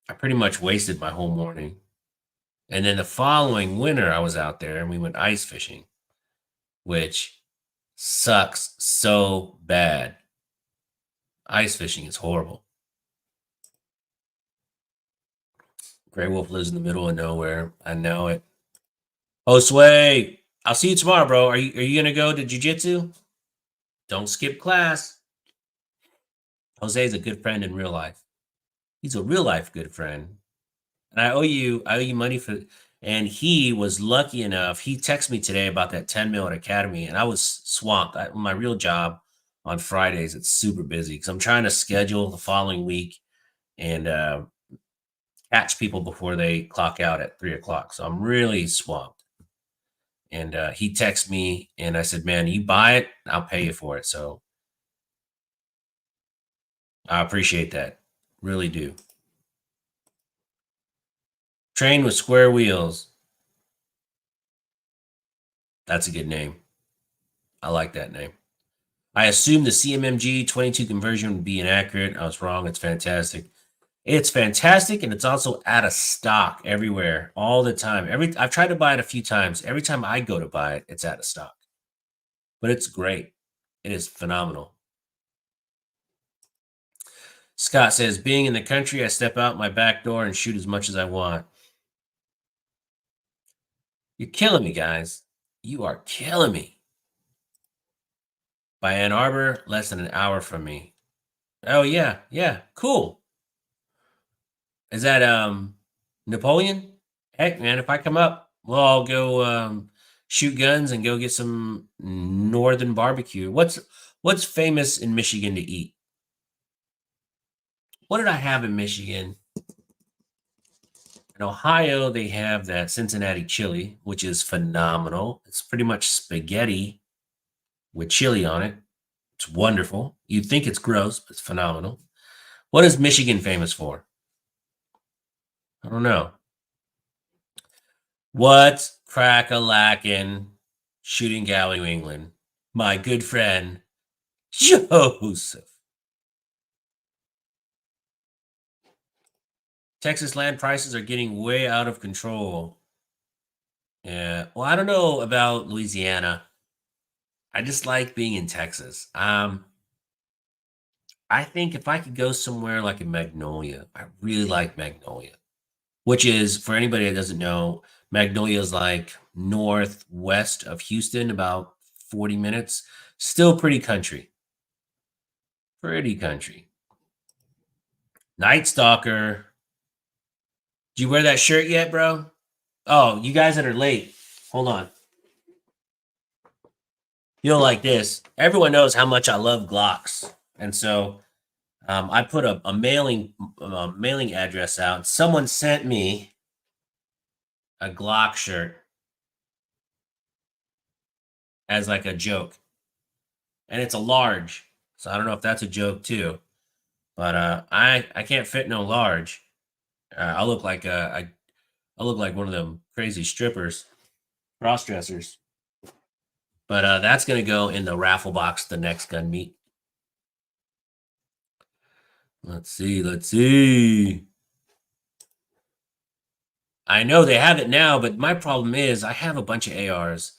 I pretty much wasted my whole morning. And then the following winter, I was out there and we went ice fishing, which Sucks so bad. Ice fishing is horrible. Gray Wolf lives in the middle of nowhere. I know it. Oh, Sway. I'll see you tomorrow, bro. Are you gonna go to jujitsu? Don't skip class. Jose's a good friend in real life. He's a real life good friend. And I owe you money for and he was lucky enough. He texted me today about that 10 mil at Academy, and I was swamped. My real job on Fridays, it's super busy because I'm trying to schedule the following week and catch people before they clock out at 3 o'clock. So I'm really swamped. And he texted me and I said, man, you buy it, I'll pay you for it. So I appreciate that. Really do. Train with square wheels. That's a good name. I like that name. I assumed the CMMG 22 conversion would be inaccurate. I was wrong. It's fantastic. It's fantastic, and it's also out of stock everywhere all the time. I've tried to buy it a few times. Every time I go to buy it, it's out of stock. But it's great. It is phenomenal. Scott says, being in the country, I step out my back door and shoot as much as I want. You're killing me, guys. You are killing me. By Ann Arbor, less than an hour from me. Oh, yeah. Yeah. Cool. Is that Napoleon? Heck, man, if I come up, we'll all go shoot guns and go get some northern barbecue. What's famous in Michigan to eat? What did I have in Michigan? In Ohio, they have that Cincinnati chili, which is phenomenal. It's pretty much spaghetti with chili on it. It's wonderful. You'd think it's gross, but it's phenomenal. What is Michigan famous for? I don't know. What's crack-a-lackin' shooting gallery, New England? My good friend, Joseph. Texas land prices are getting way out of control. Yeah. Well, I don't know about Louisiana. I just like being in Texas. I think if I could go somewhere like in Magnolia, I really like Magnolia, which is for anybody that doesn't know, Magnolia is like northwest of Houston, about 40 minutes. Still pretty country. Pretty country. Night Stalker. Did you wear that shirt yet, bro? Oh, you guys that are late, hold on. You'll like this. Everyone knows how much I love Glocks, and so I put a mailing address out. Someone sent me a Glock shirt as like a joke, and it's a large. So I don't know if that's a joke too, but I can't fit no large. I look like I look like one of them crazy strippers, cross dressers. But that's gonna go in the raffle box the next gun meet. Let's see. Let's see. I know they have it now, but my problem is I have a bunch of ARs,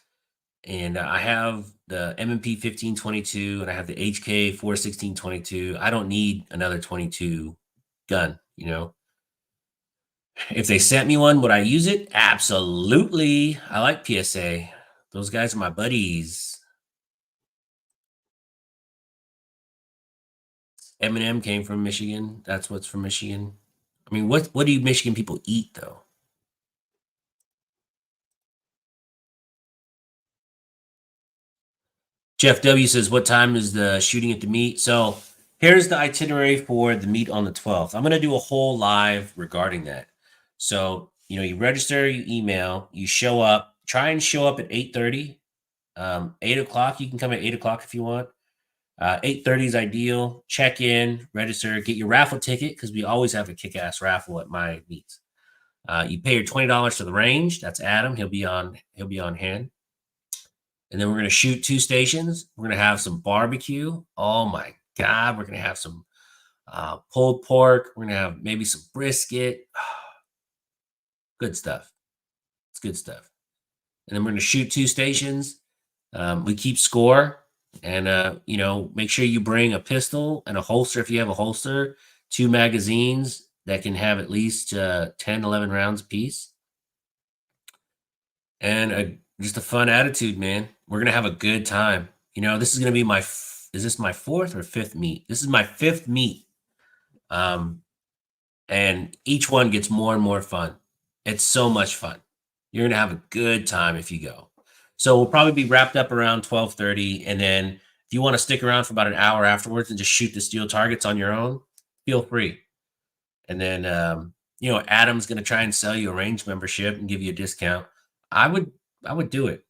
and I have the M&P 1522, and I have the HK 41622. I don't need another 22 gun. If they sent me one, would I use it? Absolutely. I like PSA. Those guys are my buddies. Eminem came from Michigan. That's what's from Michigan. I mean, what do you Michigan people eat though? Jeff W says, what time is the shooting at the meet? So here's the itinerary for the meet on the 12th. I'm going to do a whole live regarding that. So, you register, you email, you show up, try and show up at 8:30. 8 o'clock, you can come at 8 o'clock if you want. 8:30 is ideal. Check in, register, get your raffle ticket because we always have a kick-ass raffle at my meets. You pay your $20 to the range. That's Adam. He'll be on hand. And then we're going to shoot 2 stations. We're going to have some barbecue. Oh my God. We're going to have some pulled pork. We're going to have maybe some brisket. Good stuff. It's good stuff. And then we're going to shoot 2 stations. We keep score. And make sure you bring a pistol and a holster if you have a holster, 2 magazines that can have at least 10, 11 rounds apiece, and just a fun attitude, man. We're gonna have a good time. This is gonna be is this my fourth or fifth meet? This is my fifth meet. Um, and each one gets more and more fun. It's so much fun. You're gonna have a good time if you go. So we'll probably be wrapped up around 12:30, and then if you want to stick around for about an hour afterwards and just shoot the steel targets on your own, feel free. And then Adam's gonna try and sell you a range membership and give you a discount. I would do it.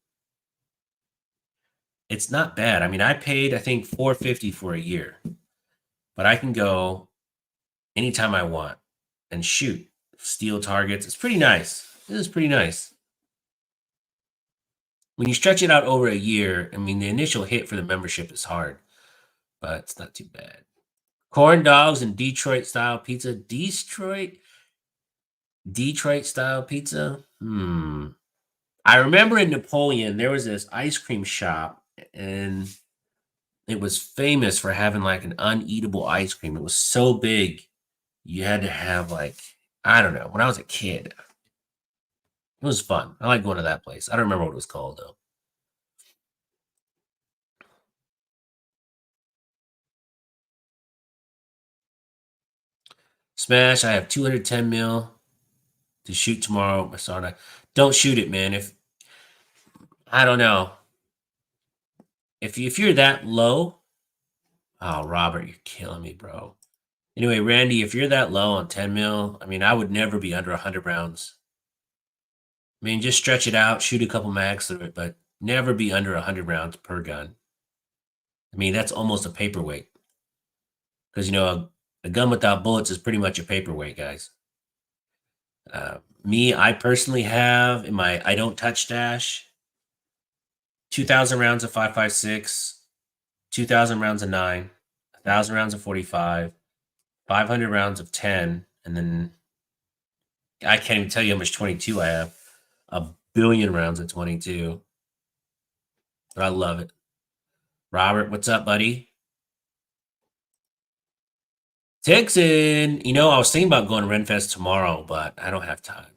It's not bad. I mean, I paid I think 450 for a year, but I can go anytime I want and shoot steel targets. It's pretty nice. It is pretty nice. When you stretch it out over a year, I mean, the initial hit for the membership is hard, but it's not too bad. Corn dogs and Detroit style pizza. Detroit style pizza. I remember in Napoleon there was this ice cream shop, and it was famous for having like an uneatable ice cream. It was so big, you had to have like, I don't know. When I was a kid, it was fun. I like going to that place. I don't remember what it was called though. Smash. I have 210 mil to shoot tomorrow. Masada. Don't shoot it, man. If I don't know. If you're that low, oh Robert, you're killing me, bro. Anyway, Randy, if you're that low on 10 mil, I mean, I would never be under 100 rounds. I mean, just stretch it out, shoot a couple mags through it, but never be under 100 rounds per gun. I mean, that's almost a paperweight. Because, a gun without bullets is pretty much a paperweight, guys. I personally have in my I don't touch stash 2,000 rounds of 5.56, 2,000 rounds of 9, 1,000 rounds of 45, 500 rounds of 10, and then I can't even tell you how much 22 I have. A billion rounds of 22. But I love it. Robert, what's up, buddy? Texan. I was thinking about going to Renfest tomorrow, but I don't have time.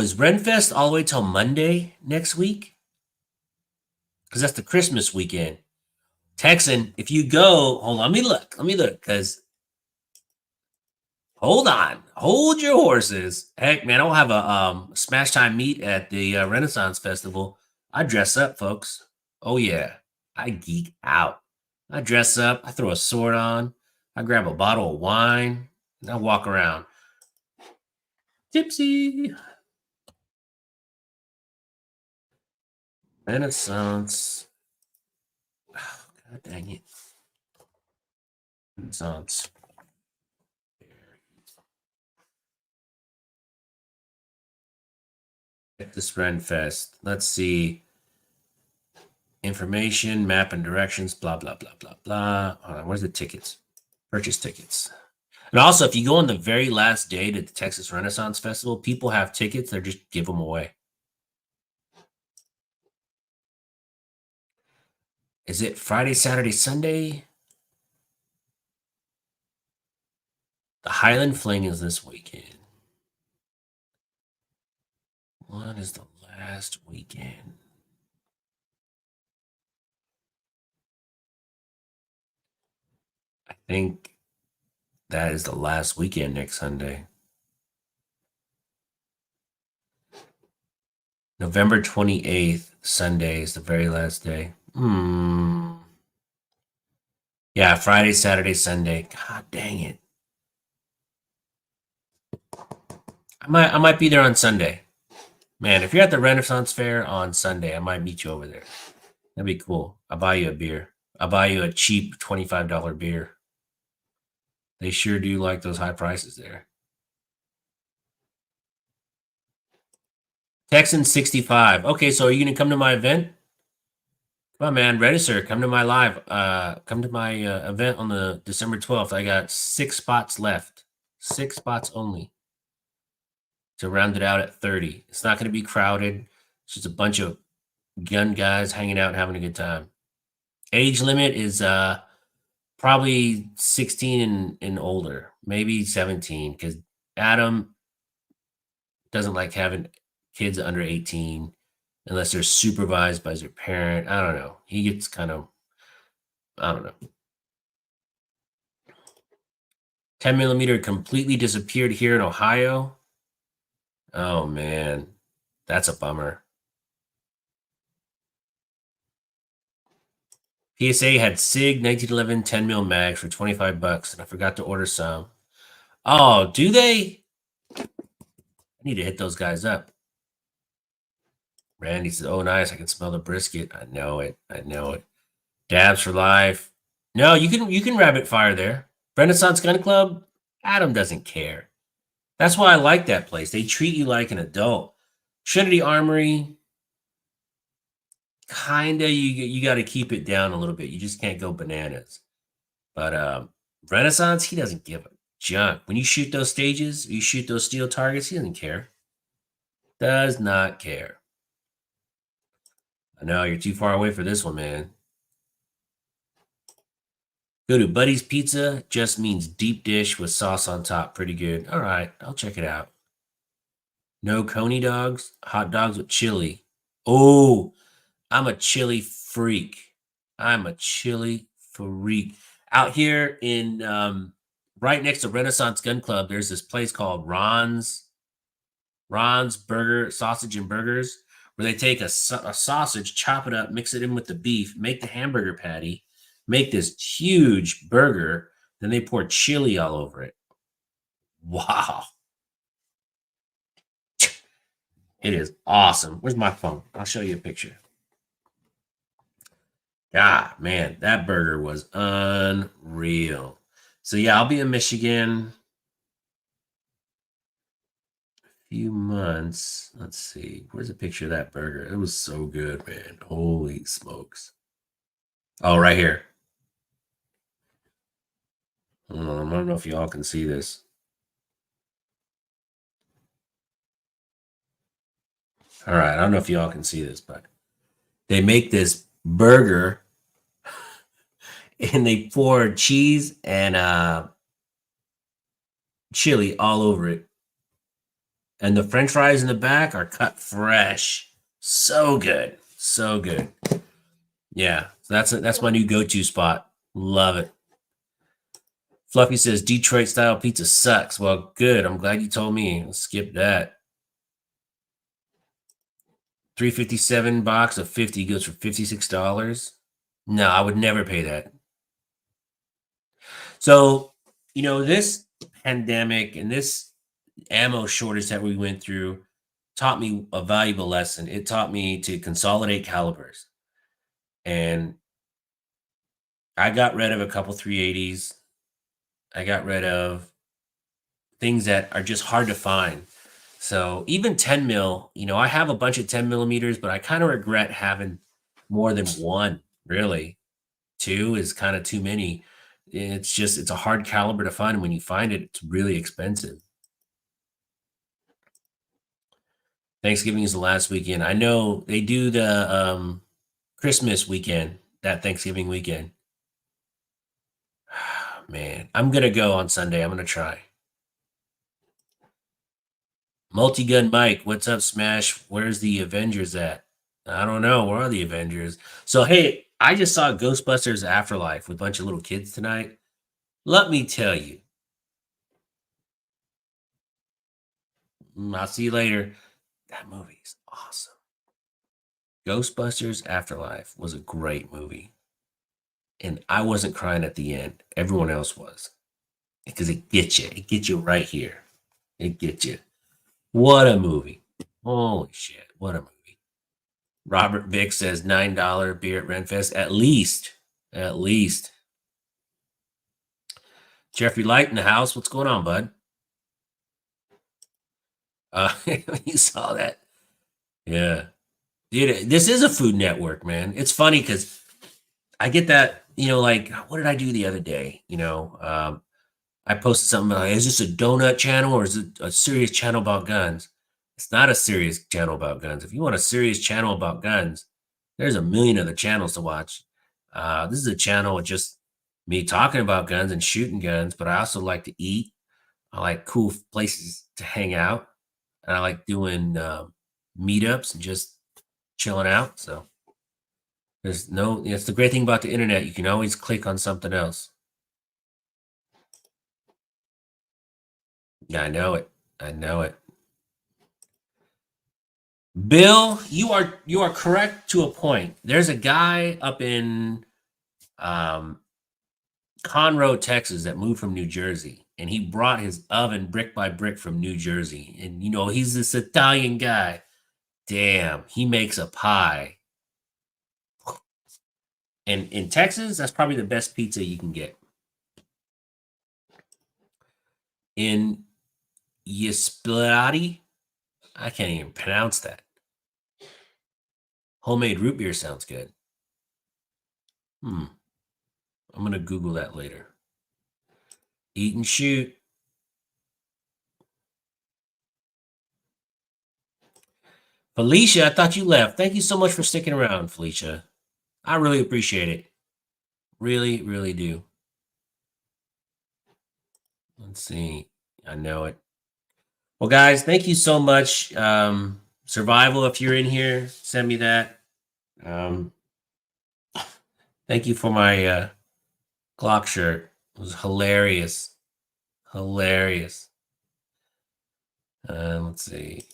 Is Renfest all the way till Monday next week? Because that's the Christmas weekend. Texan, if you go, hold on, let me look, because hold on, hold your horses. Heck, man, I'll have a smash time meet at the Renaissance Festival. I dress up, folks. Oh yeah, I geek out. I dress up. I throw a sword on. I grab a bottle of wine, and I walk around. Tipsy. Renaissance. Oh, God dang it. Renaissance. At this Renfest. Let's see. Information, map and directions, blah, blah, blah, blah, blah. Hold on, where's the tickets? Purchase tickets. And also, if you go on the very last day to the Texas Renaissance Festival, people have tickets. They just give them away. Is it Friday, Saturday, Sunday? The Highland Fling is this weekend. What is the last weekend? I think that is the last weekend next Sunday. November 28th, Sunday is the very last day. Yeah, Friday, Saturday, Sunday. God dang it. I might be there on Sunday. Man, if you're at the Renaissance Fair on Sunday, I might meet you over there. That'd be cool. I'll buy you a beer. I'll buy you a cheap $25 beer. They sure do like those high prices there. Texan 65. Okay, so are you gonna come to my event? Come on, man. Register. Come to my live. Come to my event on the December 12th. I got 6 spots left. 6 spots only. To round it out at 30. It's not going to be crowded. It's just a bunch of gun guys hanging out, having a good time. Age limit is probably 16 and older, maybe 17, because Adam doesn't like having kids under 18 unless they're supervised by their parent. I don't know. He gets kind of, I don't know. 10 millimeter completely disappeared here in Ohio. Oh man, that's a bummer. PSA had SIG 1911 10 mil mags for 25 bucks, and I forgot to order some. Oh, do they? I need to hit those guys up. Randy says, "Oh, nice! I can smell the brisket. I know it. I know it. Dabs for life. No, you can rabbit fire there. Renaissance Gun Club. Adam doesn't care. That's why I like that place. They treat you like an adult. Trinity Armory, kinda. You got to keep it down a little bit. You just can't go bananas. But Renaissance, he doesn't give a junk. When you shoot those stages, you shoot those steel targets. He doesn't care. Does not care. I know you're too far away for this one, man. Go to Buddy's Pizza. Just means deep dish with sauce on top. Pretty good. All right, I'll check it out. No coney dogs. Hot dogs with chili. Oh, I'm a chili freak. I'm a chili freak. Out here in right next to Renaissance Gun Club, there's this place called Ron's Burger Sausage and Burgers, where they take a sausage, chop it up, mix it in with the beef, make the hamburger patty, make this huge burger, then they pour chili all over it. Wow, it is awesome. Where's my phone? I'll show you a picture. God, man, that burger was unreal. So yeah, I'll be in Michigan few months. Let's see. Where's a picture of that burger? It was so good, man. Holy smokes. Oh, right here. I don't know if y'all can see this. All right. I don't know if y'all can see this, but they make this burger and they pour cheese and chili all over it. And the french fries in the back are cut fresh. So good. So good. Yeah. So that's my new go-to spot. Love it. Fluffy says Detroit style pizza sucks. Well, good. I'm glad you told me. Let's skip that. 357 box of 50 goes for $56. No, I would never pay that. So, this pandemic and this ammo shortage that we went through taught me a valuable lesson. It taught me to consolidate calibers. And I got rid of a couple 380s. I got rid of things that are just hard to find. So even 10 mil, I have a bunch of 10 millimeters, but I kind of regret having more than one, really. Two is kind of too many. It's a hard caliber to find. And when you find it, it's really expensive. Thanksgiving is the last weekend. I know they do the Christmas weekend, that Thanksgiving weekend. Man, I'm going to go on Sunday. I'm going to try. Multi-gun Mike, what's up, Smash? Where's the Avengers at? I don't know. Where are the Avengers? So, hey, I just saw Ghostbusters Afterlife with a bunch of little kids tonight. Let me tell you. I'll see you later. That movie is awesome. Ghostbusters Afterlife was a great movie. And I wasn't crying at the end. Everyone else was. Because it gets you. It gets you right here. It gets you. What a movie. Holy shit. What a movie. Robert Vick says $9 beer at Renfest. At least. At least. Jeffrey Light in the house. What's going on, bud? You saw that. Yeah. Dude, this is a Food Network, man. It's funny because I get that, like, what did I do the other day? I posted something like, is this a donut channel or is it a serious channel about guns? It's not a serious channel about guns. If you want a serious channel about guns, There's a million other channels to watch. This is a channel with just me talking about guns and shooting guns, but I also like to eat. I like cool places to hang out, and I like doing meetups and just chilling out. So there's no, it's the great thing about the internet. You can always click on something else. Yeah, I know it. I know it. Bill, you are correct to a point. There's a guy up in um, Conroe, Texas, that moved from New Jersey, and he brought his oven brick by brick from New Jersey. And he's this Italian guy. Damn, he makes a pie. And in Texas, that's probably the best pizza you can get. In Yispilati, I can't even pronounce that. Homemade root beer sounds good. I'm gonna Google that later. Eat and shoot. Felicia, I thought you left. Thank you so much for sticking around, Felicia. I really appreciate it. Really, really do. Let's see. I know it. Well, guys, thank you so much. Survival, if you're in here, send me that. Thank you for my Glock shirt. It was hilarious. Hilarious. Let's see.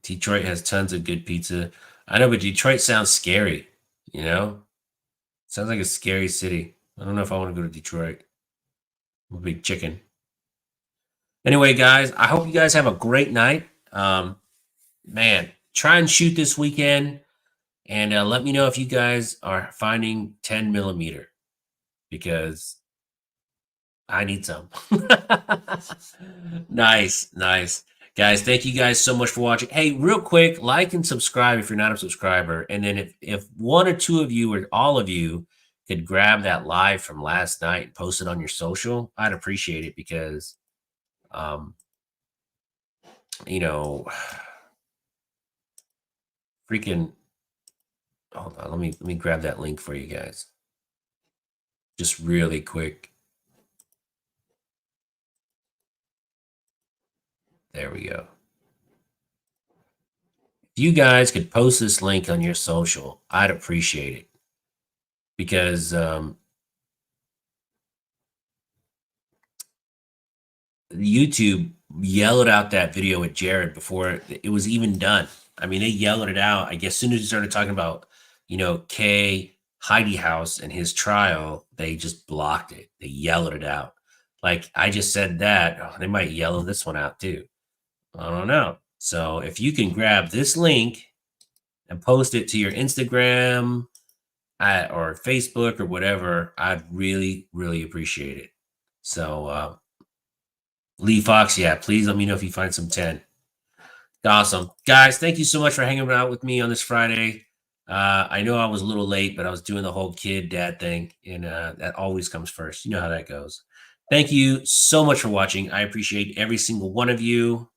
Detroit has tons of good pizza. I know, but Detroit sounds scary, Sounds like a scary city. I don't know if I want to go to Detroit. I'm a big chicken. Anyway, guys, I hope you guys have a great night. Man, try and shoot this weekend, and let me know if you guys are finding 10 millimeter, because I need some. Nice, nice. Guys, thank you guys so much for watching. Hey, real quick, like and subscribe if you're not a subscriber. And then if one or two of you or all of you could grab that live from last night and post it on your social, I'd appreciate it, because freaking, hold on, let me grab that link for you guys. Just really quick. There we go. If you guys could post this link on your social, I'd appreciate it, because YouTube yellowed out that video with Jared before it was even done. I mean, they yellowed it out. I guess as soon as he started talking about, Kay Heidi House and his trial, they just blocked it. They yellowed it out. Like I just said that, they might yellow this one out too. I don't know. So if you can grab this link and post it to your Instagram or Facebook or whatever, I'd really, really appreciate it. So Lee Fox, yeah, please let me know if you find some 10. Awesome. Guys, thank you so much for hanging out with me on this Friday. I know I was a little late, but I was doing the whole kid dad thing, and that always comes first. You know how that goes. Thank you so much for watching. I appreciate every single one of you.